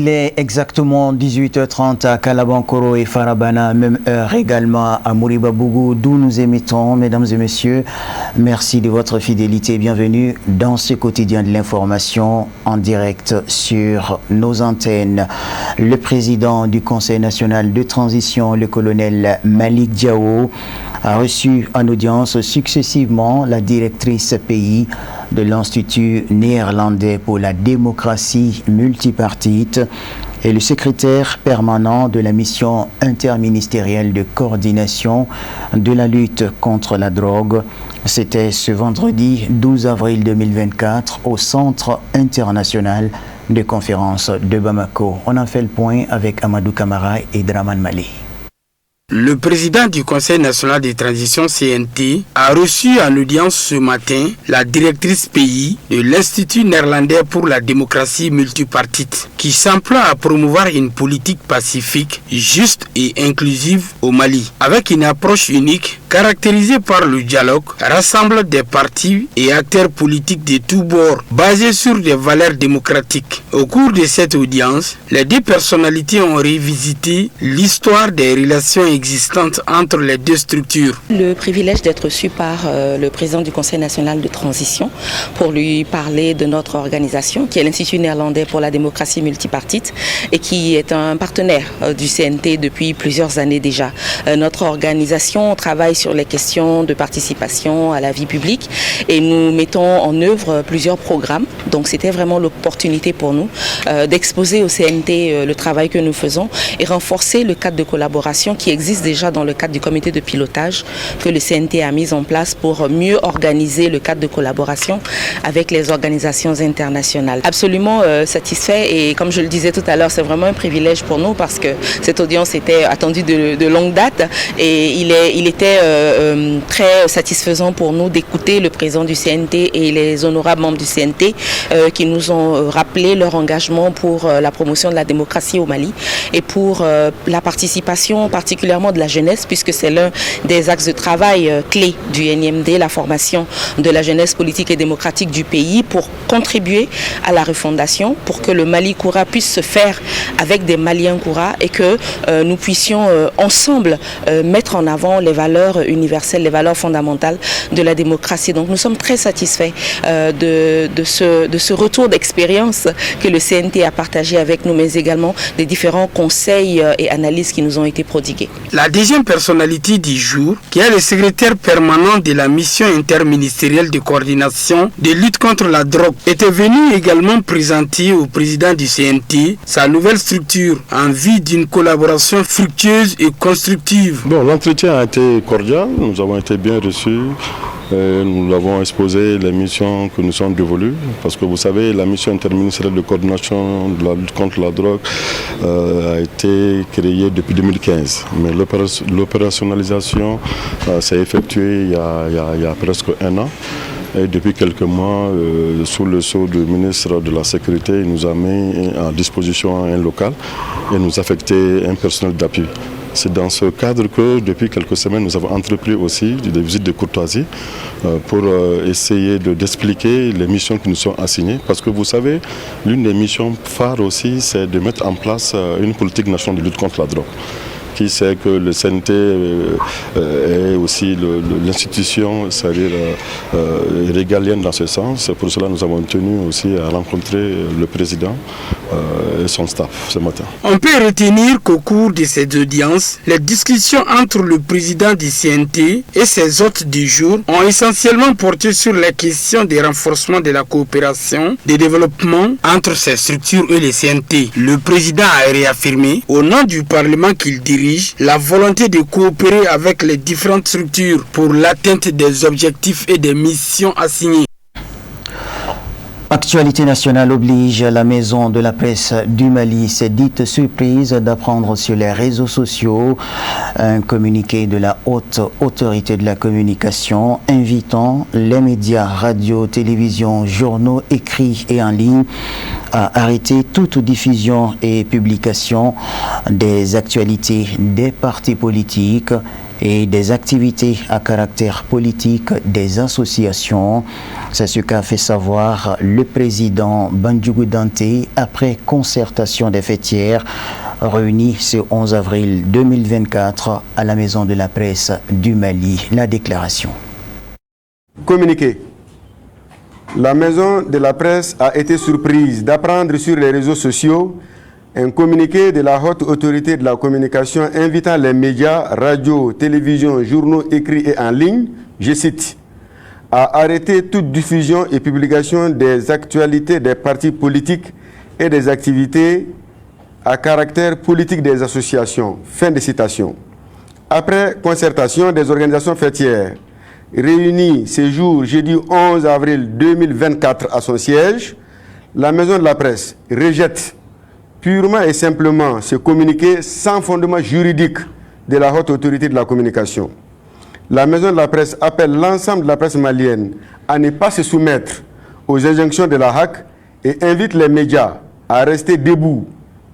Il est exactement 18h30 à Kalabankoro et Farabana, même heure également à Moribabougou, d'où nous émettons, mesdames et messieurs. Merci de votre fidélité et bienvenue dans ce quotidien de l'information en direct sur nos antennes. Le président du Conseil national de transition, le colonel Malik Diao, a reçu en audience successivement la directrice pays de l'Institut néerlandais pour la démocratie multipartite et le secrétaire permanent de la mission interministérielle de coordination de la lutte contre la drogue. C'était ce vendredi 12 avril 2024 au Centre international de conférence de Bamako. On a fait le point avec Amadou Camara et Draman Mali. Le président du Conseil national de transition CNT a reçu en audience ce matin la directrice pays de l'Institut néerlandais pour la démocratie multipartite qui s'emploie à promouvoir une politique pacifique, juste et inclusive au Mali, avec une approche unique caractérisée par le dialogue, rassemble des partis et acteurs politiques de tous bords, basés sur des valeurs démocratiques. Au cours de cette audience, les deux personnalités ont revisité l'histoire des relations existantes entre les deux structures. Le privilège d'être reçu par le président du Conseil national de transition pour lui parler de notre organisation, qui est l'Institut néerlandais pour la démocratie multipartite et qui est un partenaire du CNT depuis plusieurs années déjà. Notre organisation travaille sur les questions de participation à la vie publique et nous mettons en œuvre plusieurs programmes. Donc c'était vraiment l'opportunité pour nous d'exposer au CNT le travail que nous faisons et renforcer le cadre de collaboration qui existe déjà dans le cadre du comité de pilotage que le CNT a mis en place pour mieux organiser le cadre de collaboration avec les organisations internationales. Absolument satisfait et comme je le disais tout à l'heure, c'est vraiment un privilège pour nous parce que cette audience était attendue de longue date et il était très satisfaisant pour nous d'écouter le président du CNT et les honorables membres du CNT qui nous ont rappelé leur engagement pour la promotion de la démocratie au Mali et pour la participation particulièrement de la jeunesse puisque c'est l'un des axes de travail clés du NIMD, la formation de la jeunesse politique et démocratique du pays pour contribuer à la refondation, pour que le Mali Koura puisse se faire avec des Maliens Koura et que nous puissions ensemble mettre en avant les valeurs universelles, les valeurs fondamentales de la démocratie. Donc nous sommes très satisfaits de ce retour d'expérience que le CNT a partagé avec nous, mais également des différents conseils et analyses qui nous ont été prodigués. La deuxième personnalité du jour, qui est le secrétaire permanent de la mission interministérielle de coordination de lutte contre la drogue, était venu également présenter au président du CNT sa nouvelle structure en vue d'une collaboration fructueuse et constructive. Bon, l'entretien a été cordial, nous avons été bien reçus. Nous avons exposé les missions que nous sommes dévolues parce que vous savez, la mission interministérielle de coordination de la lutte contre la drogue a été créée depuis 2015. Mais l'opérationnalisation s'est effectuée il y a presque un an. Et depuis quelques mois, sous le sceau du ministre de la Sécurité, il nous a mis à disposition un local et nous a affecté un personnel d'appui. C'est dans ce cadre que depuis quelques semaines, nous avons entrepris aussi des visites de courtoisie pour essayer d'expliquer les missions qui nous sont assignées. Parce que vous savez, l'une des missions phares aussi, c'est de mettre en place une politique nationale de lutte contre la drogue. Qui sait que le CNT est aussi l'institution, c'est-à-dire régalienne dans ce sens. Pour cela, nous avons tenu aussi à rencontrer le président et son staff ce matin. On peut retenir qu'au cours de cette audience, les discussions entre le président du CNT et ses hôtes du jour ont essentiellement porté sur la question du renforcement de la coopération, du développement entre ces structures et le CNT. Le président a réaffirmé, au nom du Parlement qu'il dirige, la volonté de coopérer avec les différentes structures pour l'atteinte des objectifs et des missions assignées. Actualité nationale oblige, la maison de la presse du Mali s'est dite surprise d'apprendre sur les réseaux sociaux un communiqué de la haute autorité de la communication invitant les médias, radio, télévision, journaux écrits et en ligne à arrêter toute diffusion et publication des actualités des partis politiques et des activités à caractère politique des associations. C'est ce qu'a fait savoir le président Bandjougou Dante après concertation des fêtières réunis ce 11 avril 2024 à la Maison de la Presse du Mali. La déclaration. Communiqué. La Maison de la Presse a été surprise d'apprendre sur les réseaux sociaux un communiqué de la haute autorité de la communication invitant les médias, radios, télévisions, journaux écrits et en ligne, je cite, à arrêter toute diffusion et publication des actualités des partis politiques et des activités à caractère politique des associations. Fin de citation. Après concertation des organisations fêtières, réunies ce jour, jeudi 11 avril 2024 à son siège, la Maison de la Presse rejette purement et simplement ce communiqué sans fondement juridique de la haute autorité de la communication. La Maison de la Presse appelle l'ensemble de la presse malienne à ne pas se soumettre aux injonctions de la HAC et invite les médias à rester debout,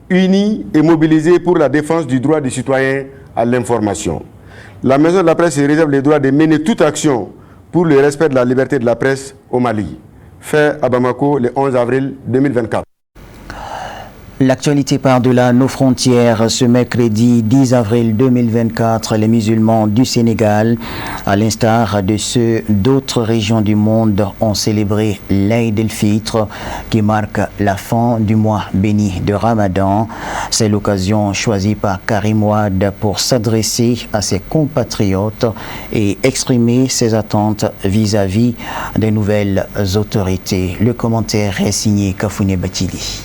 unis et mobilisés pour la défense du droit des citoyens à l'information. La Maison de la Presse réserve le droit de mener toute action pour le respect de la liberté de la presse au Mali. Fait à Bamako le 11 avril 2024. L'actualité par-delà nos frontières. Ce mercredi 10 avril 2024, les musulmans du Sénégal, à l'instar de ceux d'autres régions du monde, ont célébré l'Aïd el-Fitr qui marque la fin du mois béni de Ramadan. C'est l'occasion choisie par Karim Wade pour s'adresser à ses compatriotes et exprimer ses attentes vis-à-vis des nouvelles autorités. Le commentaire est signé Kafouné Batili.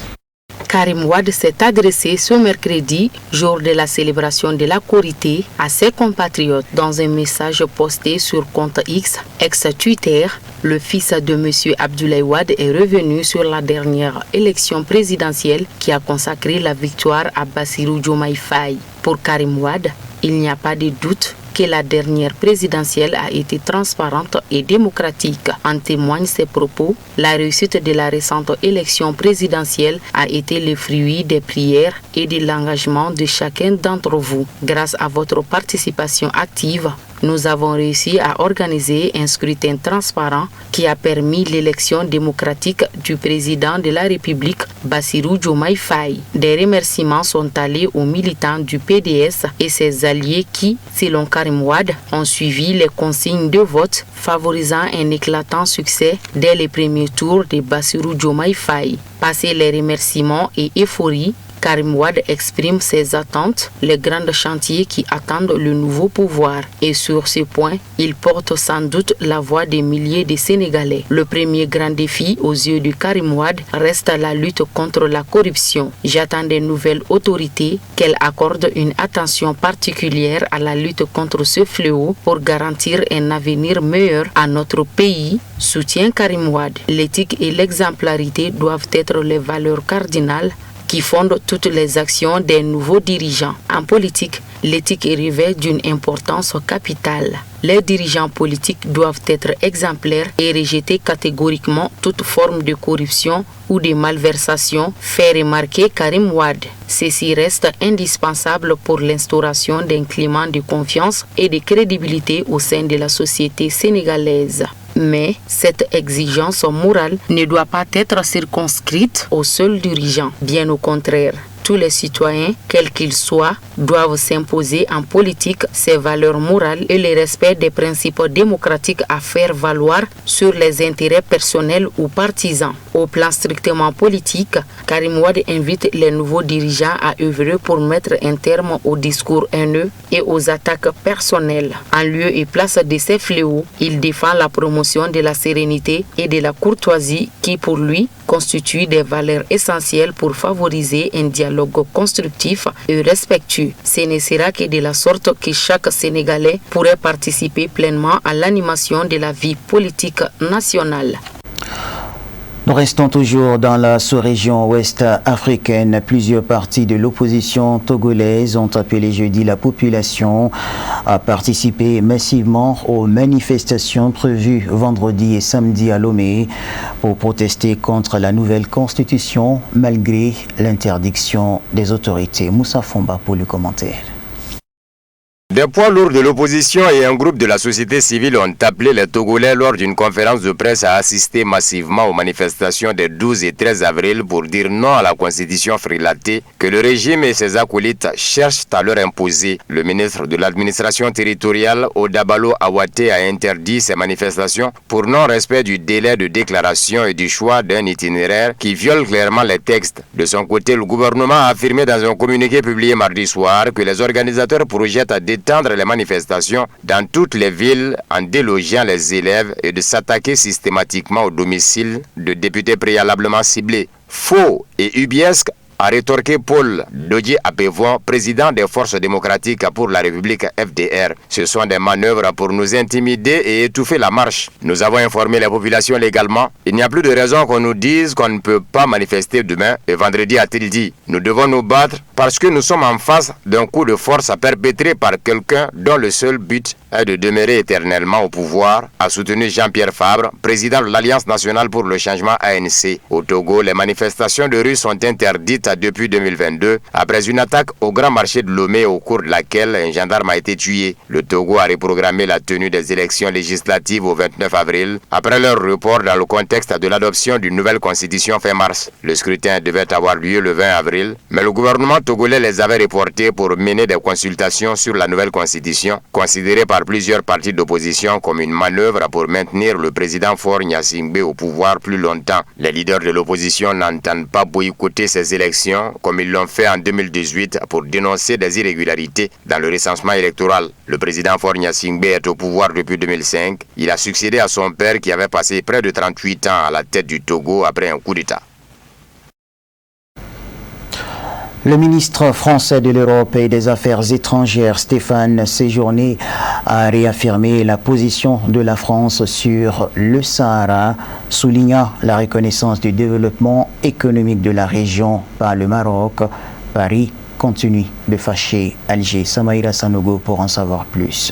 Karim Wade s'est adressé ce mercredi, jour de la célébration de la Korité, à ses compatriotes. Dans un message posté sur compte X, ex-Twitter, le fils de M. Abdoulaye Wade est revenu sur la dernière élection présidentielle qui a consacré la victoire à Bassirou Diomaye Faye. Pour Karim Wade, il n'y a pas de doute que la dernière présidentielle a été transparente et démocratique. En témoignent ses propos. La réussite de la récente élection présidentielle a été le fruit des prières et de l'engagement de chacun d'entre vous. Grâce à votre participation active, nous avons réussi à organiser un scrutin transparent qui a permis l'élection démocratique du président de la République, Bassirou Diomaye Faye. Des remerciements sont allés aux militants du PDS et ses alliés qui, selon Karim Wade, ont suivi les consignes de vote, favorisant un éclatant succès dès les premiers tours de Bassirou Diomaye Faye. Passé les remerciements et euphorie, Karim Wade exprime ses attentes, les grands chantiers qui attendent le nouveau pouvoir. Et sur ce point, il porte sans doute la voix des milliers de Sénégalais. Le premier grand défi aux yeux de Karim Wade reste la lutte contre la corruption. J'attends des nouvelles autorités qu'elles accordent une attention particulière à la lutte contre ce fléau pour garantir un avenir meilleur à notre pays, soutient Karim Wade. L'éthique et l'exemplarité doivent être les valeurs cardinales qui fondent toutes les actions des nouveaux dirigeants. En politique, l'éthique est revêtue d'une importance capitale. Les dirigeants politiques doivent être exemplaires et rejeter catégoriquement toute forme de corruption ou de malversation, fait remarquer Karim Wade. Ceci reste indispensable pour l'instauration d'un climat de confiance et de crédibilité au sein de la société sénégalaise. Mais cette exigence morale ne doit pas être circonscrite aux seuls dirigeants. Bien au contraire, tous les citoyens, quels qu'ils soient, doivent s'imposer en politique ces valeurs morales et le respect des principes démocratiques à faire valoir sur les intérêts personnels ou partisans. Au plan strictement politique, Karim Wade invite les nouveaux dirigeants à œuvrer pour mettre un terme aux discours haineux et aux attaques personnelles. En lieu et place de ces fléaux, il défend la promotion de la sérénité et de la courtoisie qui, pour lui, constituent des valeurs essentielles pour favoriser un dialogue constructif et respectueux. Ce ne sera que de la sorte que chaque Sénégalais pourrait participer pleinement à l'animation de la vie politique nationale. Nous restons toujours dans la sous-région ouest africaine. Plusieurs partis de l'opposition togolaise ont appelé jeudi la population à participer massivement aux manifestations prévues vendredi et samedi à Lomé pour protester contre la nouvelle constitution malgré l'interdiction des autorités. Moussa Fomba pour le commentaire. Des poids lourds de l'opposition et un groupe de la société civile ont appelé les Togolais lors d'une conférence de presse à assister massivement aux manifestations des 12 et 13 avril pour dire non à la constitution frilatée que le régime et ses acolytes cherchent à leur imposer. Le ministre de l'administration territoriale, Odabalo Awate, a interdit ces manifestations pour non-respect du délai de déclaration et du choix d'un itinéraire qui viole clairement les textes. De son côté, le gouvernement a affirmé dans un communiqué publié mardi soir que les organisateurs projettent à d'étendre les manifestations dans toutes les villes en délogeant les élèves et de s'attaquer systématiquement au domicile de députés préalablement ciblés. Faux et ubiesque, a rétorqué Paul Dodji Apevon, président des Forces démocratiques pour la République FDR. Ce sont des manœuvres pour nous intimider et étouffer la marche. Nous avons informé les populations légalement. Il n'y a plus de raison qu'on nous dise qu'on ne peut pas manifester demain et vendredi, a-t-il dit. Nous devons nous battre parce que nous sommes en face d'un coup de force perpétré par quelqu'un dont le seul but est de demeurer éternellement au pouvoir, a soutenu Jean-Pierre Fabre, président de l'Alliance nationale pour le changement ANC. Au Togo, les manifestations de rue sont interdites depuis 2022, après une attaque au grand marché de Lomé au cours de laquelle un gendarme a été tué. Le Togo a reprogrammé la tenue des élections législatives au 29 avril, après leur report dans le contexte de l'adoption d'une nouvelle constitution fin mars. Le scrutin devait avoir lieu le 20 avril, mais le gouvernement togolais les avait reportés pour mener des consultations sur la nouvelle constitution, considérée par plusieurs partis d'opposition comme une manœuvre pour maintenir le président Faure Gnassingbé au pouvoir plus longtemps. Les leaders de l'opposition n'entendent pas boycotter ces élections comme ils l'ont fait en 2018 pour dénoncer des irrégularités dans le recensement électoral. Le président Faure Gnassingbé est au pouvoir depuis 2005. Il a succédé à son père qui avait passé près de 38 ans à la tête du Togo après un coup d'État. Le ministre français de l'Europe et des Affaires étrangères, Stéphane Séjourné, a réaffirmé la position de la France sur le Sahara, soulignant la reconnaissance du développement économique de la région par le Maroc. Paris continue de fâcher Alger. Samaïra Sanogo pour en savoir plus.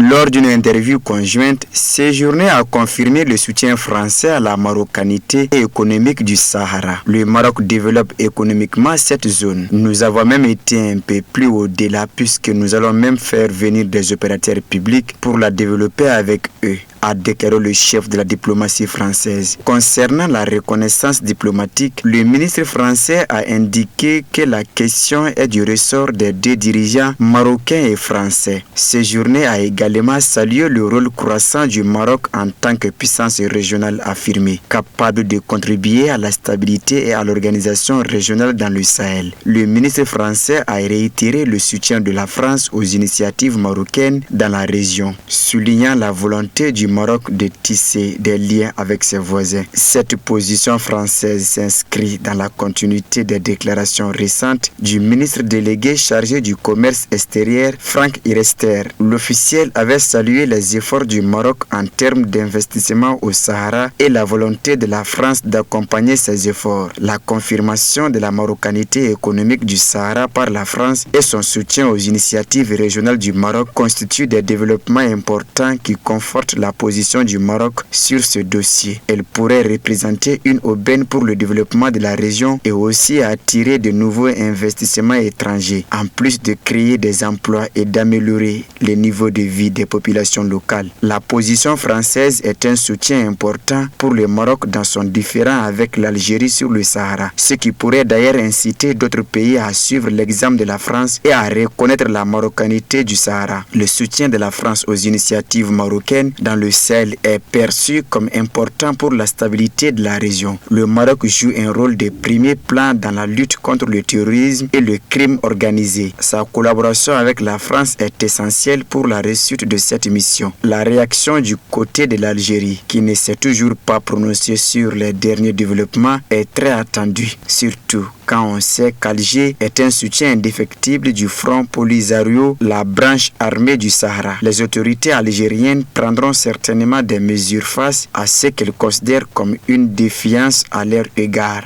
Lors d'une interview conjointe, Séjourné a confirmé le soutien français à la marocanité économique du Sahara. Le Maroc développe économiquement cette zone. Nous avons même été un peu plus au-delà puisque nous allons même faire venir des opérateurs publics pour la développer avec eux, a déclaré le chef de la diplomatie française. Concernant la reconnaissance diplomatique, le ministre français a indiqué que la question est du ressort des deux dirigeants marocains et français. Séjourné a également salué le rôle croissant du Maroc en tant que puissance régionale affirmée, capable de contribuer à la stabilité et à l'organisation régionale dans le Sahel. Le ministre français a réitéré le soutien de la France aux initiatives marocaines dans la région, soulignant la volonté du Maroc de tisser des liens avec ses voisins. Cette position française s'inscrit dans la continuité des déclarations récentes du ministre délégué chargé du commerce extérieur, Franck Irester. L'officiel avait salué les efforts du Maroc en termes d'investissement au Sahara et la volonté de la France d'accompagner ces efforts. La confirmation de la marocanité économique du Sahara par la France et son soutien aux initiatives régionales du Maroc constituent des développements importants qui confortent la position du Maroc sur ce dossier. Elle pourrait représenter une aubaine pour le développement de la région et aussi attirer de nouveaux investissements étrangers, en plus de créer des emplois et d'améliorer les niveaux de vie des populations locales. La position française est un soutien important pour le Maroc dans son différend avec l'Algérie sur le Sahara, ce qui pourrait d'ailleurs inciter d'autres pays à suivre l'exemple de la France et à reconnaître la marocanité du Sahara. Le soutien de la France aux initiatives marocaines dans le Sahel est perçu comme important pour la stabilité de la région. Le Maroc joue un rôle de premier plan dans la lutte contre le terrorisme et le crime organisé. Sa collaboration avec la France est essentielle pour la réussite de cette mission. La réaction du côté de l'Algérie, qui ne s'est toujours pas prononcée sur les derniers développements, est très attendue, surtout quand on sait qu'Alger est un soutien indéfectible du Front Polisario, la branche armée du Sahara. Les autorités algériennes prendront certainement des mesures face à ce qu'elles considèrent comme une défiance à leur égard.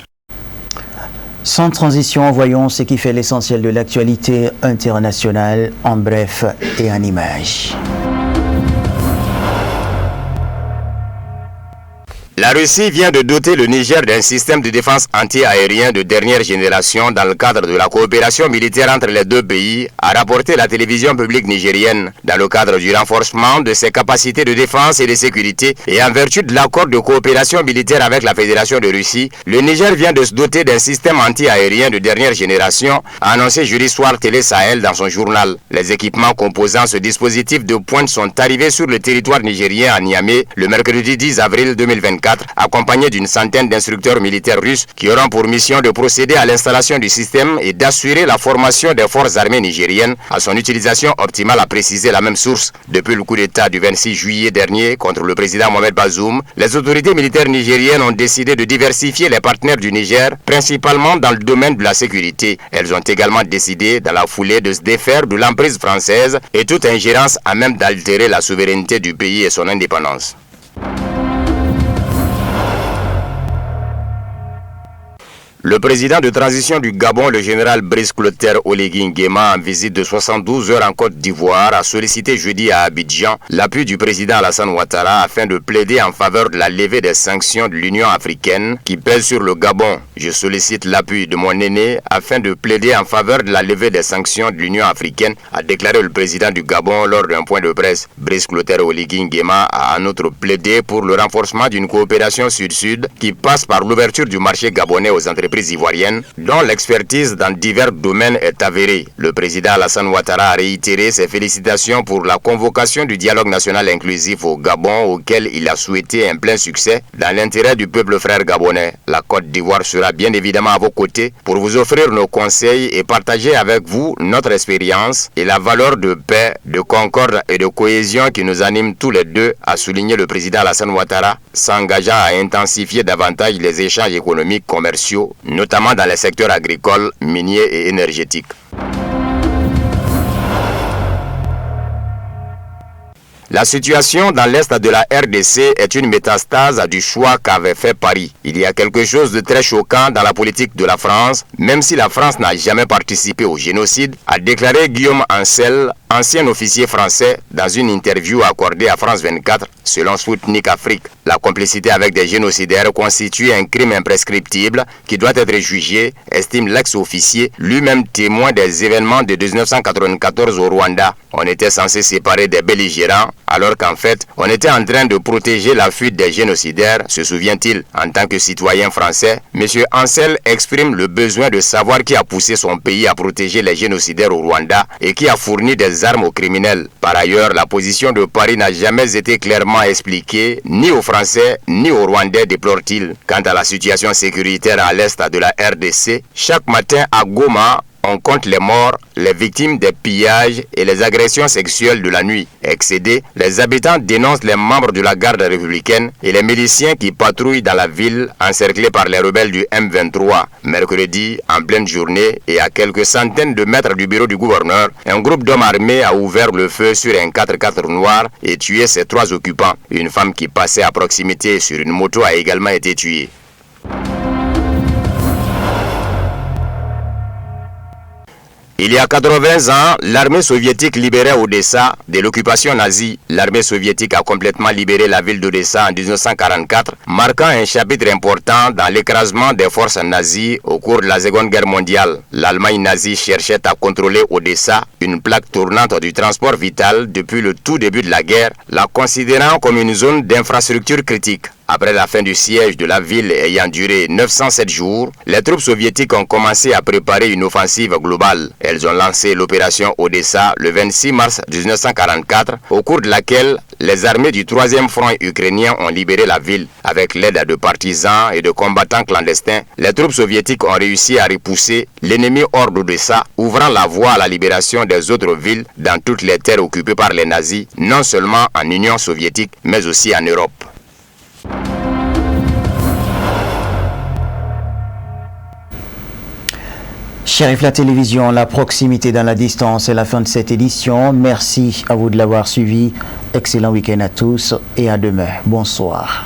Sans transition, voyons ce qui fait l'essentiel de l'actualité internationale en bref et en images. La Russie vient de doter le Niger d'un système de défense anti-aérien de dernière génération dans le cadre de la coopération militaire entre les deux pays, a rapporté la télévision publique nigérienne. Dans le cadre du renforcement de ses capacités de défense et de sécurité et en vertu de l'accord de coopération militaire avec la Fédération de Russie, le Niger vient de se doter d'un système anti-aérien de dernière génération, a annoncé jeudi soir Télé Sahel dans son journal. Les équipements composant ce dispositif de pointe sont arrivés sur le territoire nigérien à Niamey le mercredi 10 avril 2024. Accompagné d'une centaine d'instructeurs militaires russes qui auront pour mission de procéder à l'installation du système et d'assurer la formation des forces armées nigériennes à son utilisation optimale, a précisé la même source. Depuis le coup d'État du 26 juillet dernier contre le président Mohamed Bazoum, les autorités militaires nigériennes ont décidé de diversifier les partenaires du Niger, principalement dans le domaine de la sécurité. Elles ont également décidé dans la foulée de se défaire de l'emprise française et toute ingérence à même d'altérer la souveraineté du pays et son indépendance. Le président de transition du Gabon, le général Brice Clotaire Oligui Nguema, en visite de 72 heures en Côte d'Ivoire, a sollicité jeudi à Abidjan l'appui du président Alassane Ouattara afin de plaider en faveur de la levée des sanctions de l'Union africaine qui pèsent sur le Gabon. Je sollicite l'appui de mon aîné afin de plaider en faveur de la levée des sanctions de l'Union africaine, a déclaré le président du Gabon lors d'un point de presse. Brice Clotaire Oligui Nguema a en outre plaidé pour le renforcement d'une coopération sud-sud qui passe par l'ouverture du marché gabonais aux entreprises ivoiriennes, dont l'expertise dans divers domaines est avérée. Le président Alassane Ouattara a réitéré ses félicitations pour la convocation du dialogue national inclusif au Gabon, auquel il a souhaité un plein succès dans l'intérêt du peuple frère gabonais. La Côte d'Ivoire sera bien évidemment à vos côtés pour vous offrir nos conseils et partager avec vous notre expérience et la valeur de paix, de concorde et de cohésion qui nous anime tous les deux, a souligné le président Alassane Ouattara, s'engageant à intensifier davantage les échanges économiques commerciaux, notamment dans les secteurs agricoles, miniers et énergétiques. La situation dans l'est de la RDC est une métastase du choix qu'avait fait Paris. Il y a quelque chose de très choquant dans la politique de la France, même si la France n'a jamais participé au génocide, a déclaré Guillaume Ancel, ancien officier français, dans une interview accordée à France 24, selon Sputnik Afrique. La complicité avec des génocidaires constitue un crime imprescriptible qui doit être jugé, estime l'ex-officier, lui-même témoin des événements de 1994 au Rwanda. On était censé séparer des belligérants, alors qu'en fait, on était en train de protéger la fuite des génocidaires, se souvient-il. En tant que citoyen français, M. Ancel exprime le besoin de savoir qui a poussé son pays à protéger les génocidaires au Rwanda et qui a fourni des armes aux criminels. Par ailleurs, la position de Paris n'a jamais été clairement expliquée, ni aux Français, ni aux Rwandais, déplore-t-il. Quant à la situation sécuritaire à l'est de la RDC, chaque matin à Goma, on compte les morts, les victimes des pillages et les agressions sexuelles de la nuit. Excédés, les habitants dénoncent les membres de la garde républicaine et les miliciens qui patrouillent dans la ville encerclés par les rebelles du M23. Mercredi, en pleine journée et à quelques centaines de mètres du bureau du gouverneur, un groupe d'hommes armés a ouvert le feu sur un 4x4 noir et tué ses 3 occupants. Une femme qui passait à proximité sur une moto a également été tuée. Il y a 80 ans, l'armée soviétique libérait Odessa de l'occupation nazie. L'armée soviétique a complètement libéré la ville d'Odessa en 1944, marquant un chapitre important dans l'écrasement des forces nazies au cours de la Seconde Guerre mondiale. L'Allemagne nazie cherchait à contrôler Odessa, une plaque tournante du transport vital depuis le tout début de la guerre, la considérant comme une zone d'infrastructure critique. Après la fin du siège de la ville ayant duré 907 jours, les troupes soviétiques ont commencé à préparer une offensive globale. Elles ont lancé l'opération Odessa le 26 mars 1944, au cours de laquelle les armées du 3e front ukrainien ont libéré la ville. Avec l'aide de partisans et de combattants clandestins, les troupes soviétiques ont réussi à repousser l'ennemi hors d'Odessa, ouvrant la voie à la libération des autres villes dans toutes les terres occupées par les nazis, non seulement en Union soviétique, mais aussi en Europe. Chérif la télévision, la proximité dans la distance est la fin de cette édition. Merci à vous de l'avoir suivi. Excellent week-end à tous et à demain. Bonsoir.